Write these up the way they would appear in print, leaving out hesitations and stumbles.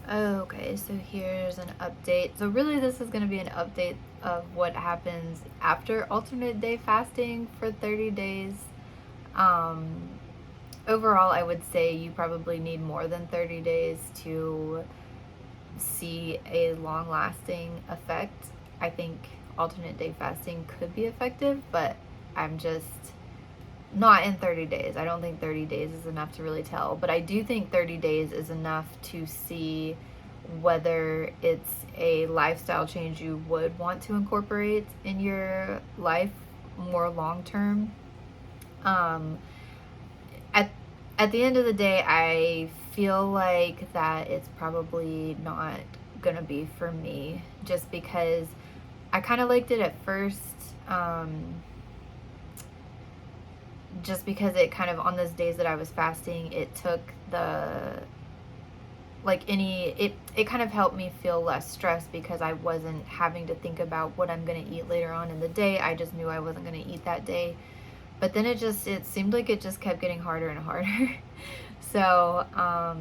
Okay, so here's an update. So really this is going to be an update of what happens after alternate day fasting for 30 days. Um, Overall, I would say you probably need more than 30 days to see a long-lasting effect. I think alternate day fasting could be effective, but I'm just not in 30 days. I don't think 30 days is enough to really tell, but I do think 30 days is enough to see whether it's a lifestyle change you would want to incorporate in your life more long term. Um, at at the end of the day, I feel like that it's probably not gonna be for me, just because I kind of liked it at first. Um, just because it kind of, on those days that I was fasting, it took the it kind of helped me feel less stressed because I wasn't having to think about what I'm going to eat later on in the day. I just knew I wasn't going to eat that day. But then it seemed like it just kept getting harder and harder. So I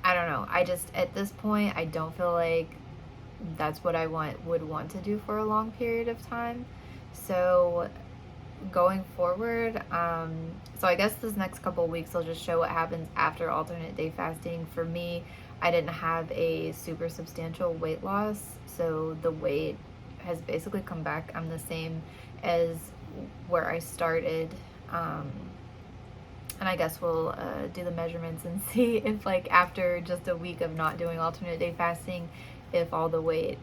don't know, I just, at this point, I don't feel like that's what I would want to do for a long period of time. So going forward, so I guess this next couple of weeks will just show what happens after alternate day fasting. For me, I didn't have a super substantial weight loss, so the weight has basically come back. I'm the same as where I started. And I guess we'll do the measurements and see if, like, after just a week of not doing alternate day fasting, if all the weight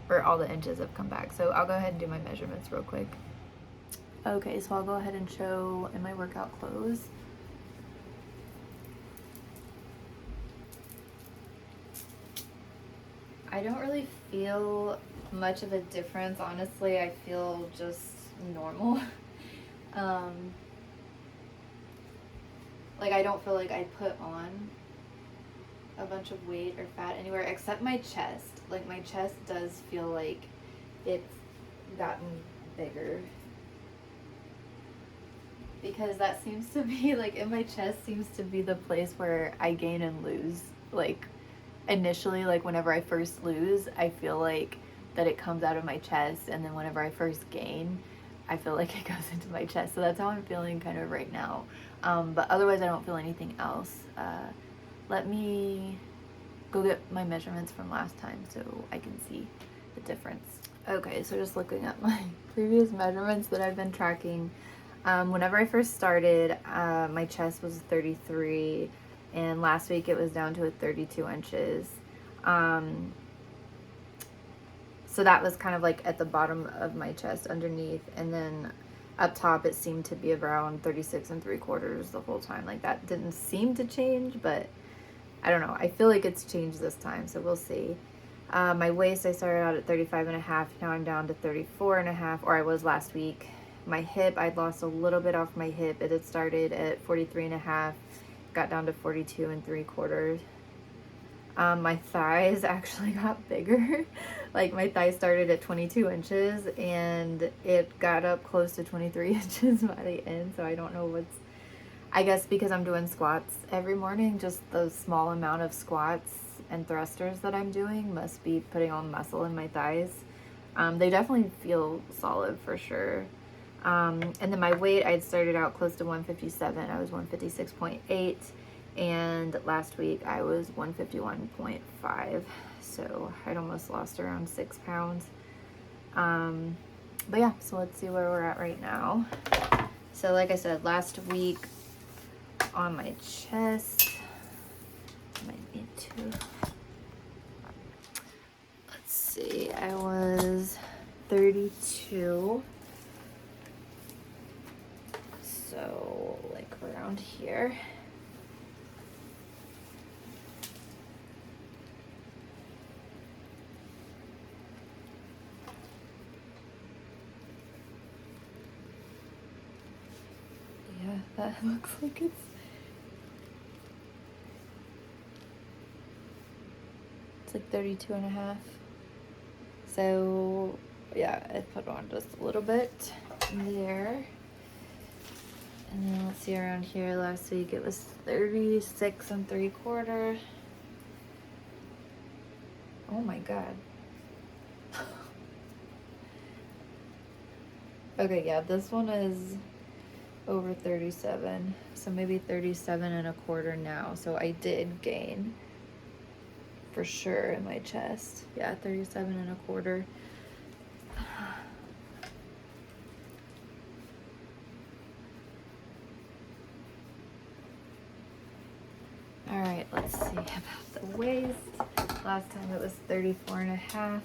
or all the inches have come back. So I'll go ahead and do my measurements real quick. Okay, so I'll go ahead and show in my workout clothes. I don't really feel much of a difference, honestly. I feel just normal. um, like, I don't feel like I put on a bunch of weight or fat anywhere except my chest. Like, my chest does feel like it's gotten bigger, because that seems to be like, in my chest seems to be the place where I gain and lose. Like, initially, like whenever I first lose, I feel like that it comes out of my chest, and then whenever I first gain, I feel like it goes into my chest. So that's how I'm feeling kind of right now. But otherwise, I don't feel anything else. Let me go get my measurements from last time so I can see the difference. Okay, so just looking at my previous measurements that I've been tracking. Whenever I first started, my chest was 33, and last week it was down to 32 inches. So that was kind of like at the bottom of my chest underneath, and then up top it seemed to be around 36 and 3/4 the whole time. Like, that didn't seem to change, but I don't know. I feel like it's changed this time, so we'll see. My waist, I started out at 35.5. Now I'm down to 34.5, or I was last week. My hip, I'd lost a little bit off my hip. It had started at 43.5, got down to 42 and 3/4. My thighs actually got bigger. Like, my thighs started at 22 inches and it got up close to 23 inches by the end. So I don't know what's, I guess because I'm doing squats every morning, just the small amount of squats and thrusters that I'm doing must be putting on muscle in my thighs. They definitely feel solid for sure. And then my weight, I'd started out close to 157. I was 156.8. And last week I was 151.5. So I'd almost lost around 6 pounds. But yeah, so let's see where we're at right now. So like I said, last week on my chest, might need to, let's see, I was 32. So like around here. Yeah, that looks like it's like 32.5. So yeah, I put on just a little bit there. And then let's see, around here last week it was 36 and 3/4. Oh my god. Okay, yeah, this one is over 37, so maybe 37 and a quarter now. So I did gain for sure in my chest. Yeah, 37 and a quarter. All right, let's see about the waist. Last time it was 34 and a half.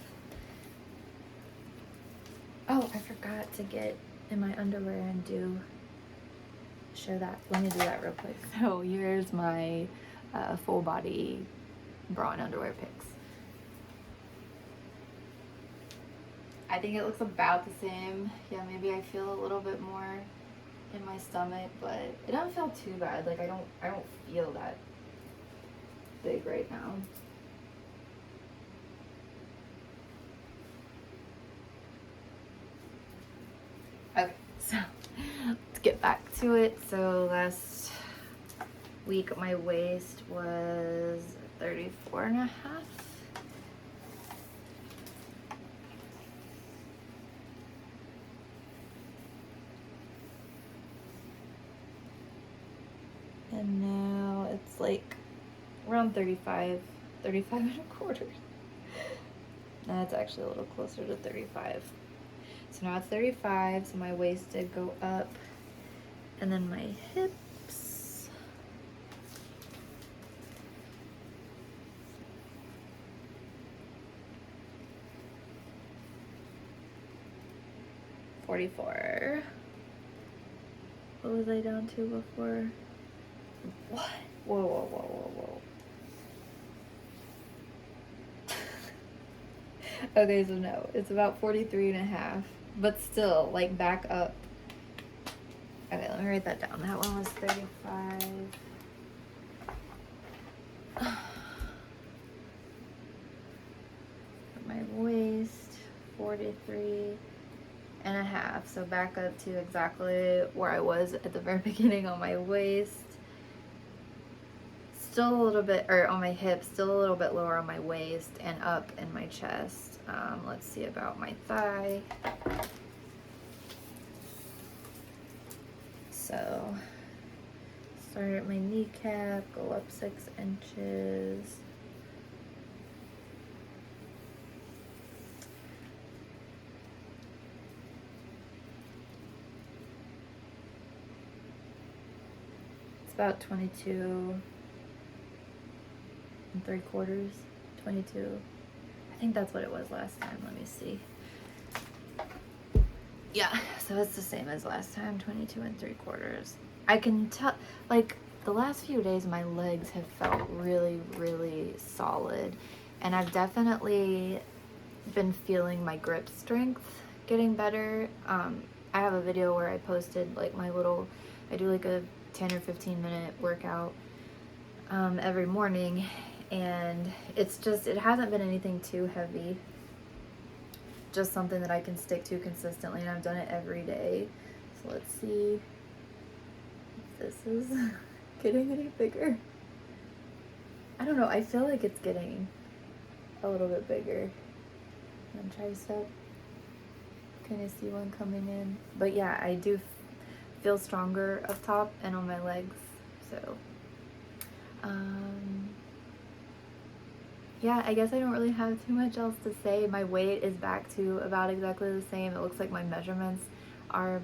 Oh, I forgot to get in my underwear and show that. Let me do that real quick. So here's my full body bra and underwear pics. I think it looks about the same. Yeah, maybe I feel a little bit more in my stomach, but it doesn't feel too bad. Like I don't feel that big right now. Okay, so let's get back to it. So last week my waist was 34 and a half. And now it's like around 35 and a quarter. That's actually a little closer to 35. So now it's 35, so my waist did go up. And then my hips. $44. What was I down to before? What? Whoa, whoa, whoa, whoa, whoa. Okay, so no, it's about 43 and a half, but still, like, back up. Okay, let me write that down. That one was 35. My waist, 43 and a half. So back up to exactly where I was at the very beginning on my waist. Still a little bit, or on my hips, still a little bit lower on my waist and up in my chest. Let's see about my thigh. So start at my kneecap, go up 6 inches. It's about 22 and 3/4, 22. I think that's what it was last time. Let me see. Yeah, so it's the same as last time, 22 and 3/4. I can tell, like, the last few days my legs have felt really, really solid. And I've definitely been feeling my grip strength getting better. I have a video where I posted, like, I do like a 10 or 15 minute workout every morning. And it hasn't been anything too heavy. Just something that I can stick to consistently, and I've done it every day. So let's see if this is getting any bigger. I don't know, I feel like it's getting a little bit bigger. I'm trying to stop. Kind of see one coming in. But yeah, I do feel stronger up top and on my legs. So, yeah, I guess I don't really have too much else to say. My weight is back to about exactly the same. It looks like my measurements are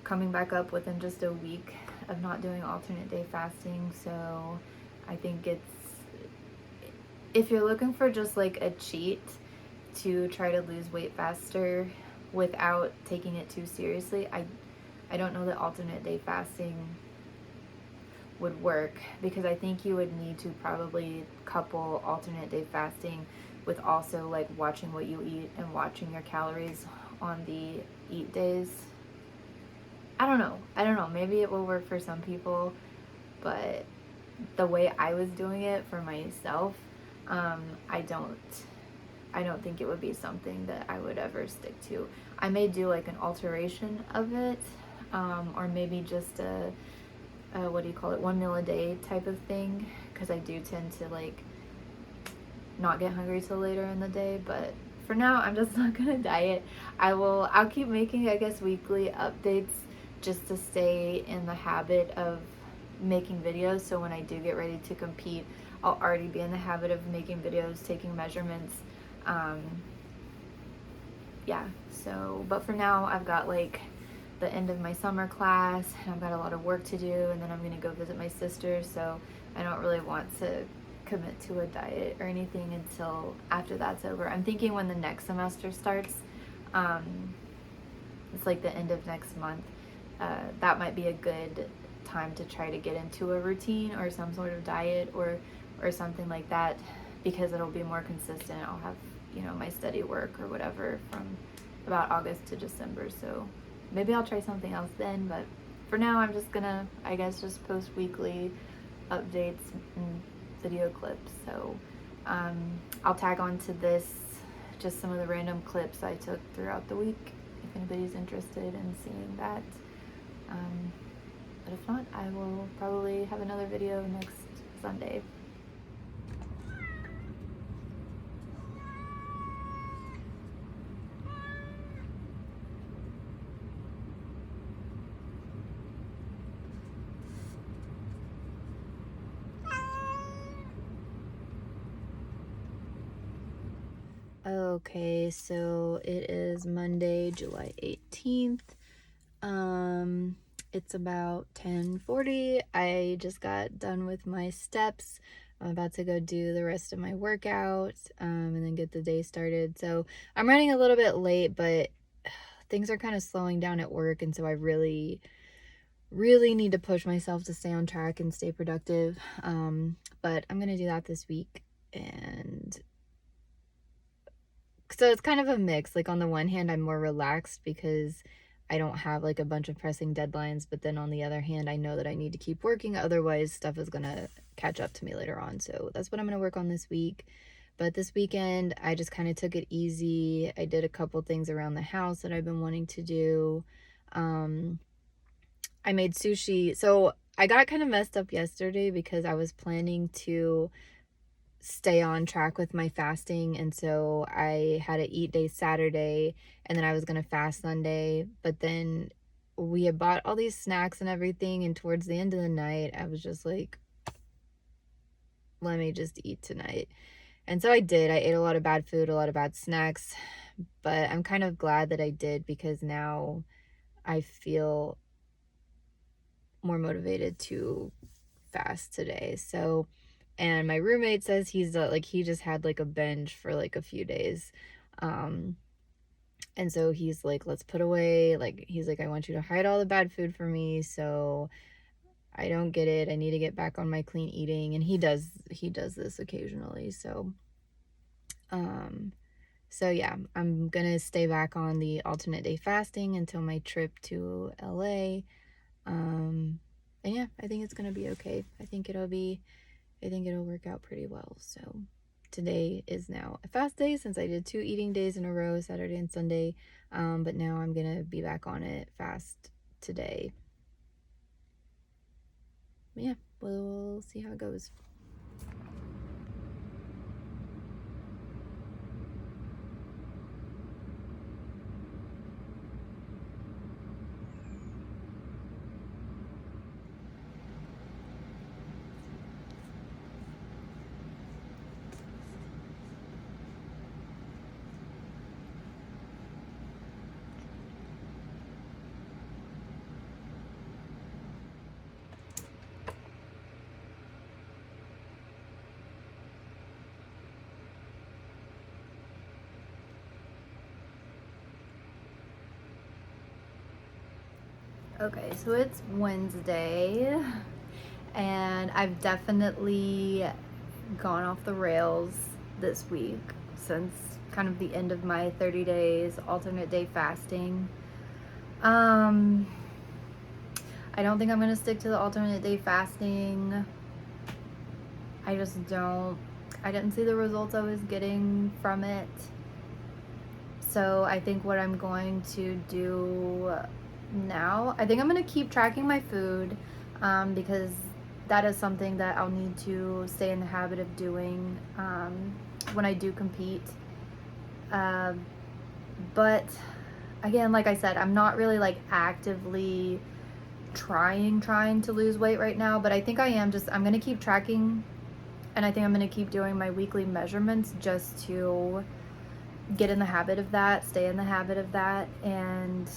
coming back up within just a week of not doing alternate day fasting. So I think if you're looking for just like a cheat to try to lose weight faster without taking it too seriously, I don't know that alternate day fasting would work, because I think you would need to probably couple alternate day fasting with also like watching what you eat and watching your calories on the eat days. I don't know. Maybe it will work for some people, but the way I was doing it for myself, I don't think it would be something that I would ever stick to. I may do like an alteration of it, or maybe just a 1 meal a day type of thing, because I do tend to like not get hungry till later in the day. But for now, I'm just not gonna diet. I'll keep making, I guess, weekly updates just to stay in the habit of making videos, so when I do get ready to compete, I'll already be in the habit of making videos, taking measurements. um, yeah, so, but for now, I've got like the end of my summer class, and I've got a lot of work to do, and then I'm gonna go visit my sister, so I don't really want to commit to a diet or anything until after that's over. I'm thinking when the next semester starts, it's like the end of next month, that might be a good time to try to get into a routine or some sort of diet or something like that, because it'll be more consistent. I'll have, you know, my study work or whatever from about August to December, so maybe I'll try something else then. But for now, I'm just gonna, I guess, just post weekly updates and video clips. So I'll tag on to this just some of the random clips I took throughout the week if anybody's interested in seeing that. But if not, I will probably have another video next Sunday. Okay, so it is Monday, July 18th. It's about 10:40. I just got done with my steps. I'm about to go do the rest of my workout, and then get the day started. So I'm running a little bit late, but things are kind of slowing down at work, and so I really need to push myself to stay on track and stay productive. But I'm gonna do that this week. And so it's kind of a mix. Like, on the one hand, I'm more relaxed because I don't have like a bunch of pressing deadlines, but then on the other hand, I know that I need to keep working, otherwise stuff is gonna catch up to me later on. So that's what I'm gonna work on this week. But this weekend, I just kind of took it easy. I did a couple things around the house that I've been wanting to do. I made sushi. So I got kind of messed up yesterday because I was planning to stay on track with my fasting, and so I had a eat day Saturday, and then I was gonna fast Sunday. But then we had bought all these snacks and everything, and towards the end of the night I was just like, let me just eat tonight. And so I did. I ate a lot of bad food, a lot of bad snacks, but I'm kind of glad that I did, because now I feel more motivated to fast today. So, and my roommate says he's like, he just had like a binge for like a few days. And so he's like, let's put away, like, he's like, I want you to hide all the bad food for me. So I don't get it. I need to get back on my clean eating. And he does this occasionally. So, so yeah, I'm gonna stay back on the alternate day fasting until my trip to LA. And yeah, I think it's gonna be okay. I think it'll work out pretty well. So today is now a fast day, since I did 2 eating days in a row, Saturday and Sunday. But now I'm gonna be back on it fast today. But yeah, we'll see how it goes. Okay, so it's Wednesday, and I've definitely gone off the rails this week since kind of the end of my 30 days alternate day fasting. I don't think I'm gonna stick to the alternate day fasting. I didn't see the results I was getting from it. So I think what I'm going to do now, I think I'm going to keep tracking my food, because that is something that I'll need to stay in the habit of doing. when I do compete. But again, like I said, I'm not really like actively trying to lose weight right now, but I think I am. I'm gonna keep tracking, and I think I'm gonna keep doing my weekly measurements just to get in the habit of that, stay in the habit of that, and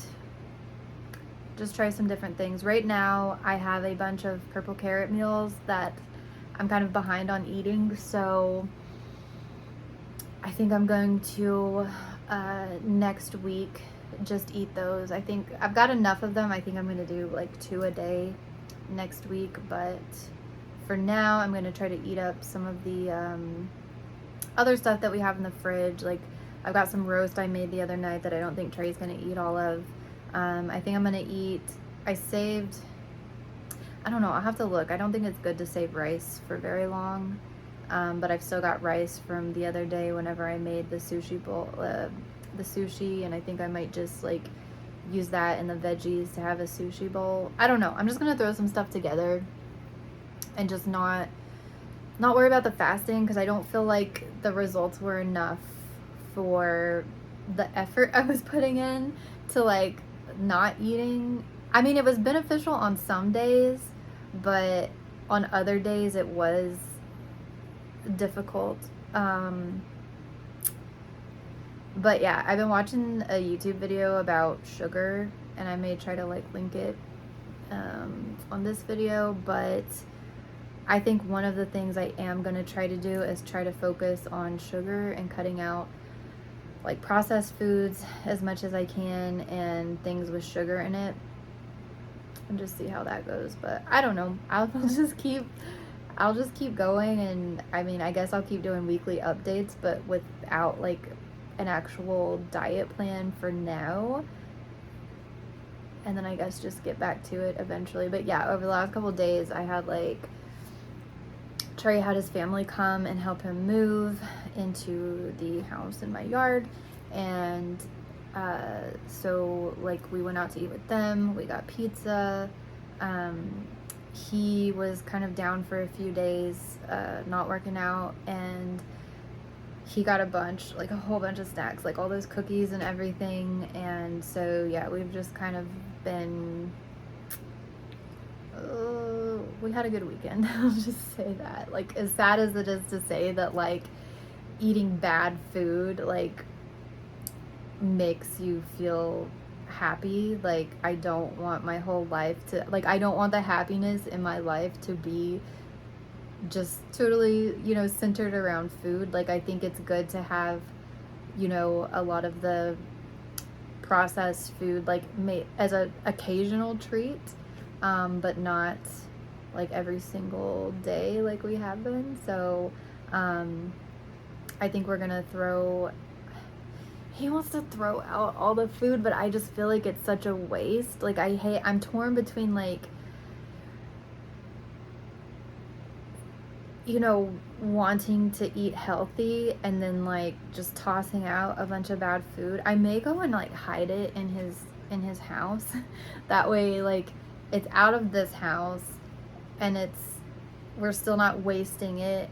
just try some different things. Right now, I have a bunch of purple carrot meals that I'm kind of behind on eating, so I think I'm going to next week just eat those. I think I've got enough of them. I think I'm going to do like 2 a day next week, but for now I'm going to try to eat up some of the other stuff that we have in the fridge. Like I've got some roast I made the other night that I don't think Trey's going to eat all of. I think I'm going to eat, I don't know, I'll have to look. I don't think it's good to save rice for very long. But I've still got rice from the other day whenever I made the sushi bowl, the sushi, and I think I might just like use that in the veggies to have a sushi bowl. I don't know. I'm just gonna throw some stuff together and just not worry about the fasting, because I don't feel like the results were enough for the effort I was putting in to like not eating. I mean, it was beneficial on some days, but on other days it was difficult. But yeah, I've been watching a YouTube video about sugar, and I may try to like link it on this video, but I think one of the things I am going to try to do is try to focus on sugar and cutting out like processed foods as much as I can and things with sugar in it, and just see how that goes. But I don't know. I'll just keep going, and I mean, I guess I'll keep doing weekly updates, but without like an actual diet plan for now, and then I guess just get back to it eventually. But yeah, over the last couple of days I had like Trey had his family come and help him move into the house in my yard, and so like we went out to eat with them, we got pizza. He was kind of down for a few days, not working out, and he got a whole bunch of snacks, like all those cookies and everything. And so yeah, we've just kind of been, we had a good weekend. I'll just say that. Like, as sad as it is to say that like eating bad food like makes you feel happy, like I don't want my whole life to, like, I don't want the happiness in my life to be just totally, you know, centered around food. Like, I think it's good to have, you know, a lot of the processed food like made as a occasional treat, but not like every single day like we have been. So I think we're gonna he wants to throw out all the food, but I just feel like it's such a waste. Like, I'm torn between like, you know, wanting to eat healthy and then like just tossing out a bunch of bad food. I may go and like hide it in his house. That way like it's out of this house and we're still not wasting it,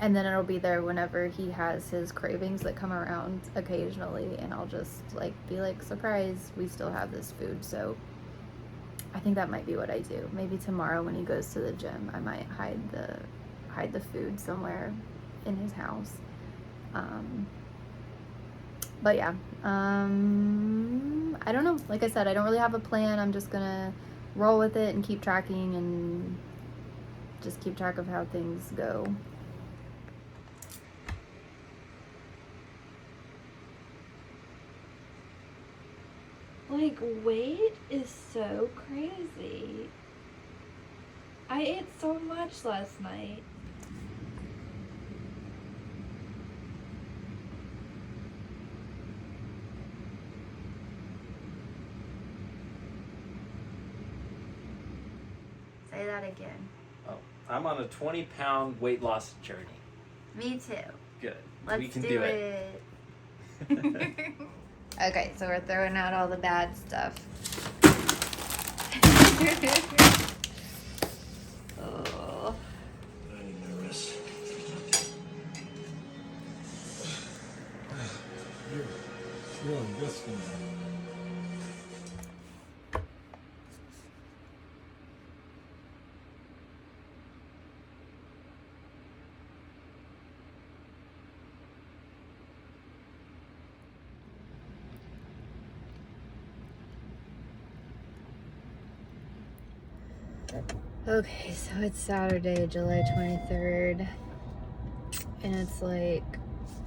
and then it'll be there whenever he has his cravings that come around occasionally, and I'll just like be like, surprise, we still have this food. So I think that might be what I do. Maybe tomorrow when he goes to the gym, I might hide the food somewhere in his house. But yeah, I don't know. Like I said, I don't really have a plan. I'm just gonna roll with it and keep tracking and just keep track of how things go. Like, weight is so crazy. I ate so much last night. Say that again. Oh, I'm on a 20-pound weight loss journey. Me too. Good. Let's we can do it. Okay, so we're throwing out all the bad stuff. Oh. I'm nervous. biscuit. Okay, so it's Saturday, July 23rd, and it's like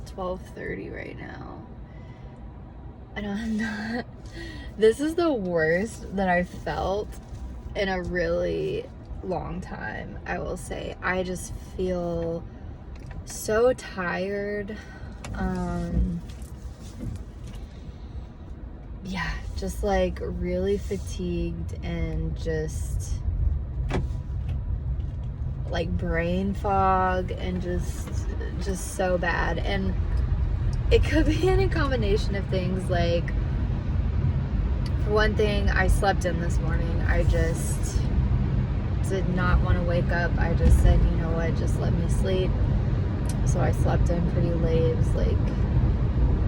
12:30 right now. And I'm not, this is the worst that I've felt in a really long time, I will say. I just feel so tired. Yeah, just like really fatigued and just like brain fog and just so bad. And it could be any combination of things. Like, for one thing, I slept in this morning. I just did not want to wake up. I just said, you know what, just let me sleep. So I slept in pretty late. It was like,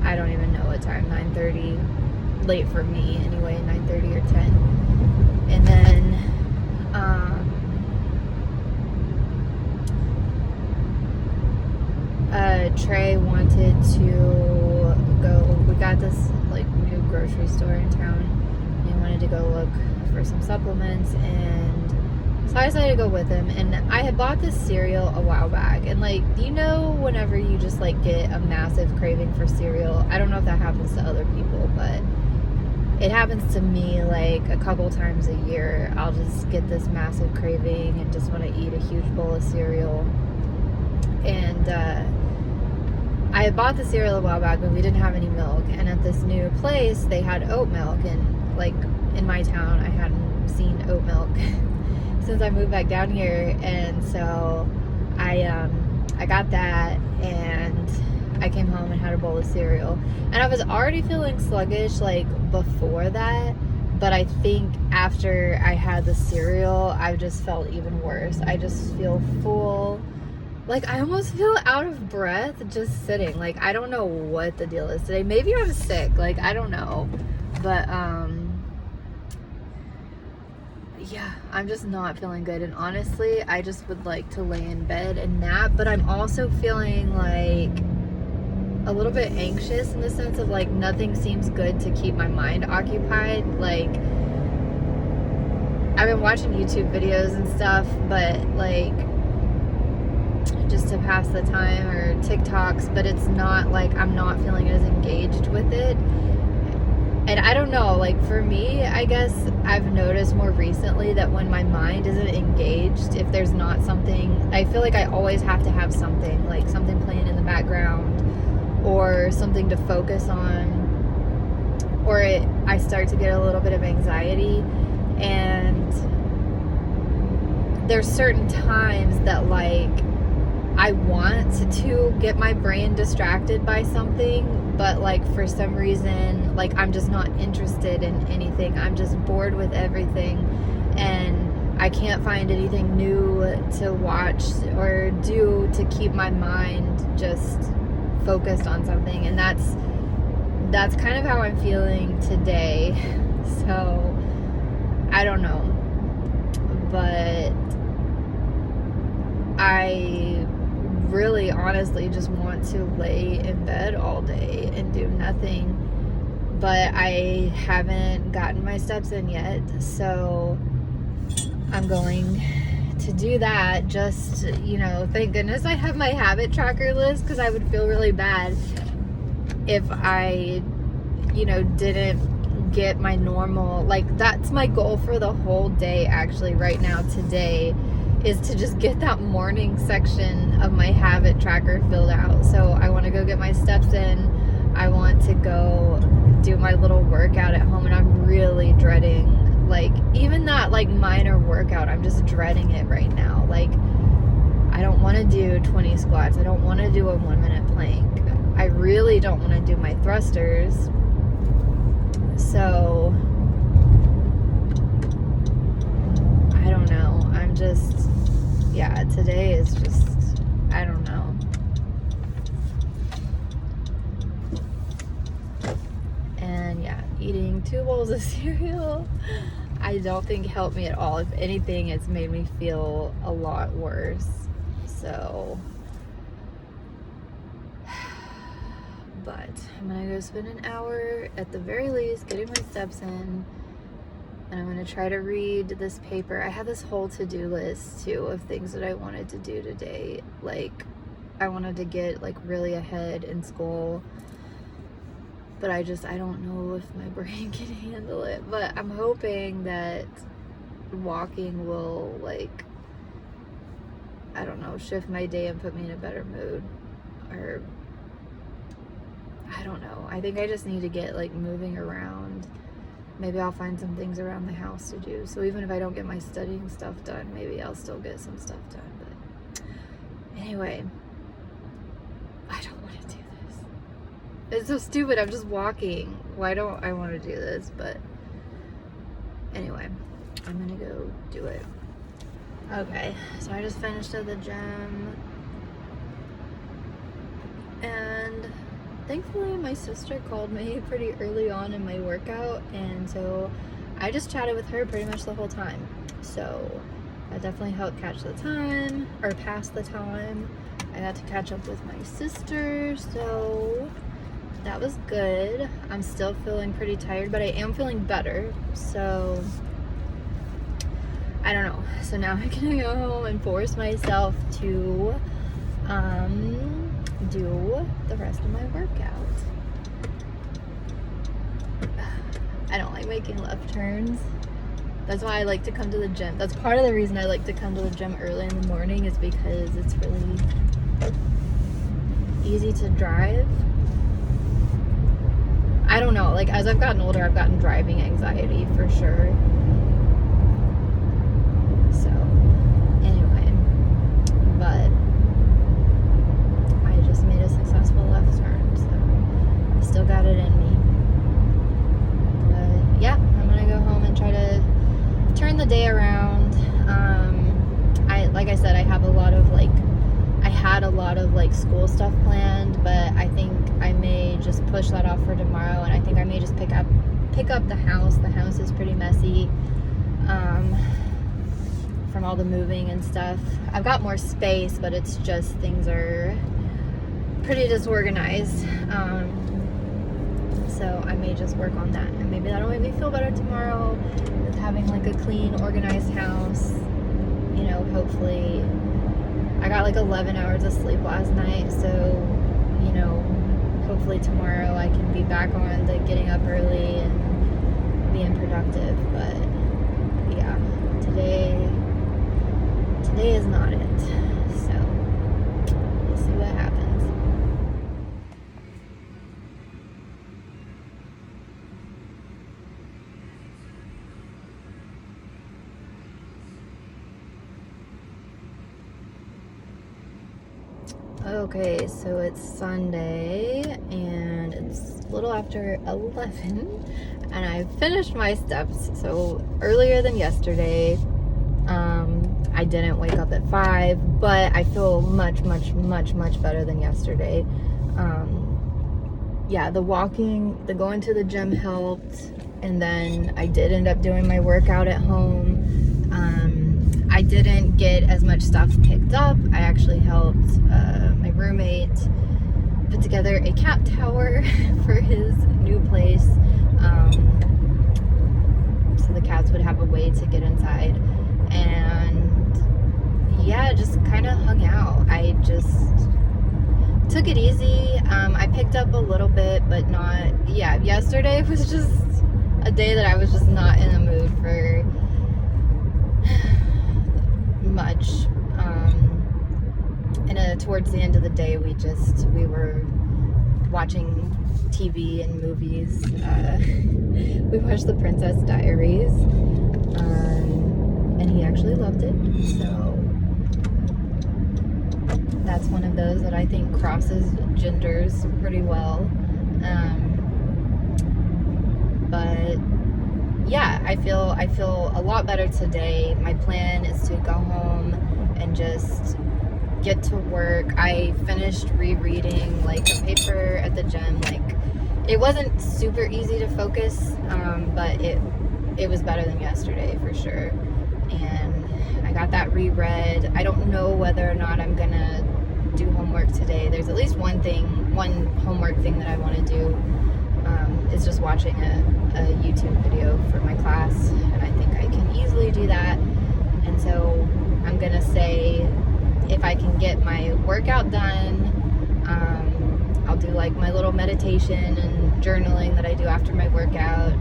I don't even know what time, 9:30, late for me anyway, 9:30 or 10. And then Trey wanted to go, we got this like new grocery store in town, and he wanted to go look for some supplements, and so I decided to go with him. And I had bought this cereal a while back, and like, you know, whenever you just like get a massive craving for cereal, I don't know if that happens to other people, but it happens to me like a couple times a year. I'll just get this massive craving and just want to eat a huge bowl of cereal. And I had bought the cereal a while back, but we didn't have any milk. And at this new place, they had oat milk. And like in my town, I hadn't seen oat milk since I moved back down here. And so I got that, and I came home and had a bowl of cereal. And I was already feeling sluggish like before that, but I think after I had the cereal, I just felt even worse. I just feel full. Like, I almost feel out of breath just sitting. Like, I don't know what the deal is today. Maybe I'm sick. Like, I don't know. But, yeah, I'm just not feeling good. And honestly, I just would like to lay in bed and nap. But I'm also feeling like a little bit anxious in the sense of like nothing seems good to keep my mind occupied. Like, I've been watching YouTube videos and stuff, but like just to pass the time, or TikToks, but it's not like I'm not feeling as engaged with it. And I don't know, like for me, I guess I've noticed more recently that when my mind isn't engaged, if there's not something, I feel like I always have to have something, like something playing in the background or something to focus on, or I start to get a little bit of anxiety. And there's certain times that like I want to get my brain distracted by something, but like for some reason, like I'm just not interested in anything. I'm just bored with everything, and I can't find anything new to watch or do to keep my mind just focused on something. And that's kind of how I'm feeling today. So I don't know, but I really honestly just want to lay in bed all day and do nothing, but I haven't gotten my steps in yet, so I'm going to do that. Just, you know, thank goodness I have my habit tracker list, because I would feel really bad if I, you know, didn't get my normal, like that's my goal for the whole day actually right now today, is to just get that morning section of my habit tracker filled out. So I want to go get my steps in. I want to go do my little workout at home, and I'm really dreading, like, even that like minor workout, I'm just dreading it right now. Like, I don't want to do 20 squats. I don't want to do a 1 minute plank. I really don't want to do my thrusters. So I don't know. I'm just, yeah, today is just, I don't know. And bowls of cereal, I don't think helped me at all. If anything, it's made me feel a lot worse. So, but I'm gonna go spend an hour at the very least getting my steps in, and I'm gonna try to read this paper. I have this whole to-do list too of things that I wanted to do today. Like, I wanted to get like really ahead in school, but I don't know if my brain can handle it. But I'm hoping that walking will, like, I don't know, shift my day and put me in a better mood. Or I don't know. I think I just need to get like moving around. Maybe I'll find some things around the house to do. So even if I don't get my studying stuff done, maybe I'll still get some stuff done. But anyway, I don't want to do this. It's so stupid. I'm just walking. Why don't I want to do this? But anyway, I'm gonna go do it. Okay, so I just finished at the gym, and thankfully my sister called me pretty early on in my workout, and so I just chatted with her pretty much the whole time. So that definitely helped catch the time, or pass the time. I got to catch up with my sister, so that was good. I'm still feeling pretty tired, but I am feeling better, so I don't know. So now I'm gonna go home and force myself to do the rest of my workout. I don't like making left turns. That's why I like to come to the gym. That's part of the reason I like to come to the gym early in the morning, is because it's really easy to drive. I don't know, like as I've gotten older, I've gotten driving anxiety for sure. So anyway, but I just made a successful left turn, so I still got it in me. But yeah, I'm gonna go home and try to turn the day around. Like I said, I had a lot of like school stuff planned, but I think I may just push that off for tomorrow, and I think I may just pick up the house. The house is pretty messy from all the moving and stuff. I've got more space, but it's just things are pretty disorganized. So I may just work on that, and maybe that'll make me feel better tomorrow with having like a clean, organized house. You know, hopefully. I got like 11 hours of sleep last night, so, you know, hopefully tomorrow I can be back on the getting up early and being productive. But yeah, today is not it. So we'll see what happens. Okay, so it's Sunday and it's a little after 11 and I finished my steps. So earlier than yesterday, I didn't wake up at 5, but I feel much better than yesterday. Yeah, the walking, the going to the gym helped, and then I did end up doing my workout at home. I didn't get as much stuff picked up. I actually helped my roommate put together a cat tower for his new place, so the cats would have a way to get inside. And yeah, just kind of hung out. I just took it easy. I picked up a little bit, but not, yeah, yesterday was just a day that I was just not in the mood for much. And towards the end of the day, we were watching TV and movies. We watched The Princess Diaries, and he actually loved it. So that's one of those that I think crosses genders pretty well. But yeah, I feel a lot better today. My plan is to go home and just get to work. I finished rereading like a paper at the gym like it wasn't super easy to focus, but it was better than yesterday for sure. And I got that reread. I don't know whether or not I'm gonna do homework today. There's at least one homework thing that I want to do, is just watching a YouTube video for my class, and I think I can easily do that. And so I'm gonna say, if I can get my workout done, I'll do like my little meditation and journaling that I do after my workout.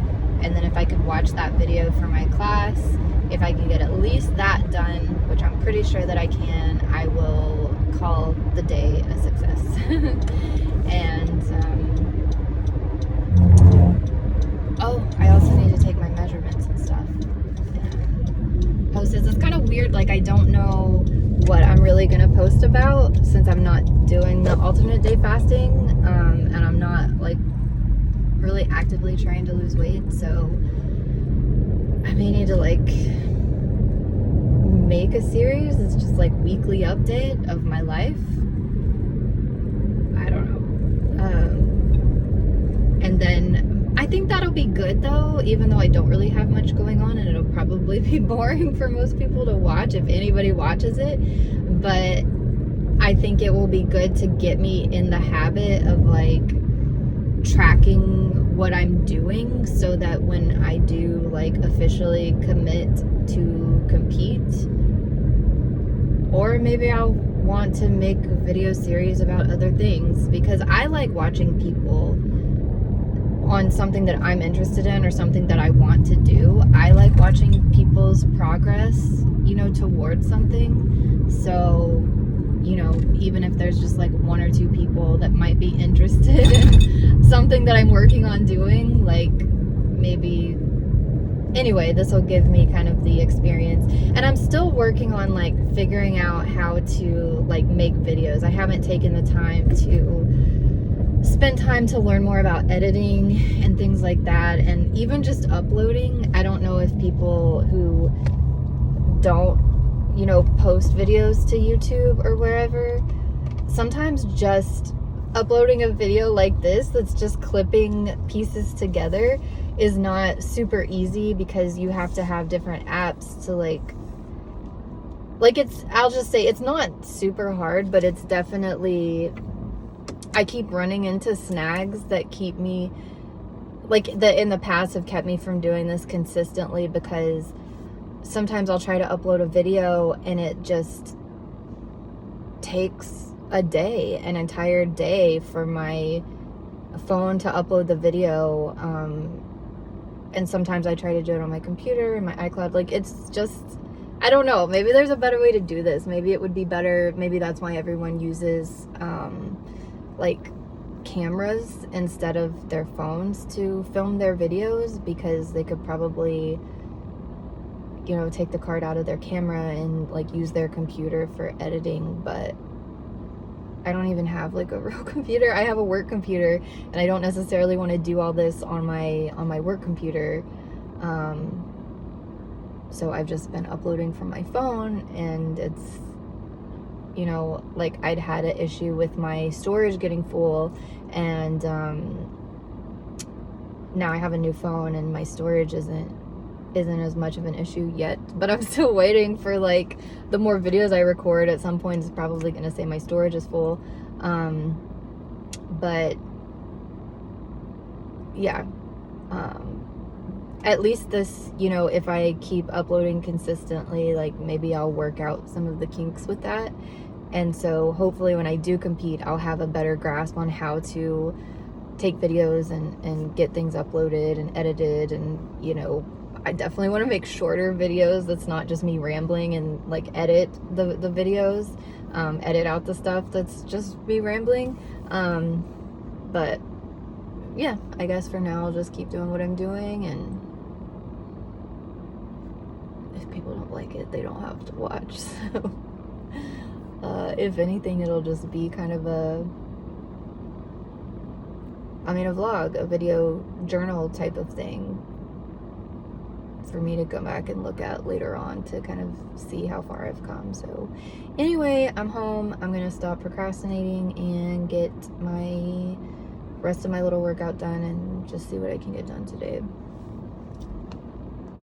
And then if I could watch that video for my class, if I can get at least that done, which I'm pretty sure that I can, I will call the day a success. And oh, I also need to take my measurements and stuff and post it. It's kind of weird, like I don't know what I'm really gonna post about, since I'm not doing the alternate day fasting, and I'm not like really actively trying to lose weight. So I may need to like make a series. It's just like weekly update of my life. I don't know. And then I think that'll be good though, even though I don't really have much going on, and it'll probably be boring for most people to watch if anybody watches it. But I think it will be good to get me in the habit of like tracking what I'm doing, so that when I do like officially commit to compete, or maybe I'll want to make a video series about other things, because I like watching people on something that I'm interested in or something that I want to do. I like watching people's progress, you know, towards something. So, you know, even if there's just like one or two people that might be interested in something that I'm working on doing, like maybe, anyway, this will give me kind of the experience. And I'm still working on like figuring out how to like make videos. I haven't taken the time to spend time to learn more about editing and things like that, and even just uploading. I don't know if people who don't, you know, post videos to YouTube or wherever, sometimes just uploading a video like this that's just clipping pieces together is not super easy, because you have to have different apps to like it's, I'll just say it's not super hard, but it's definitely, I keep running into snags that keep me, like, that in the past have kept me from doing this consistently, because sometimes I'll try to upload a video and it just takes a day, an entire day for my phone to upload the video. And sometimes I try to do it on my computer and my iCloud. Like, it's just, I don't know, maybe there's a better way to do this. Maybe it would be better. Maybe that's why everyone uses like cameras instead of their phones to film their videos, because they could probably, you know, take the card out of their camera and like use their computer for editing. But I don't even have like a real computer. I have a work computer, and I don't necessarily want to do all this on my work computer. So I've just been uploading from my phone, and it's, you know, like I'd had an issue with my storage getting full, and now I have a new phone and my storage isn't as much of an issue yet, but I'm still waiting for like the more videos I record. At some point it's probably going to say my storage is full. But yeah, at least this, you know, if I keep uploading consistently, like maybe I'll work out some of the kinks with that. And so hopefully when I do compete, I'll have a better grasp on how to take videos and get things uploaded and edited. And, you know, I definitely want to make shorter videos that's not just me rambling, and like edit the videos, edit out the stuff that's just me rambling. But yeah, I guess for now I'll just keep doing what I'm doing, and if people don't like it, they don't have to watch. So if anything, it'll just be kind of a vlog, a video journal type of thing for me to go back and look at later on to kind of see how far I've come. So anyway, I'm home. I'm gonna stop procrastinating and get my rest of my little workout done and just see what I can get done today.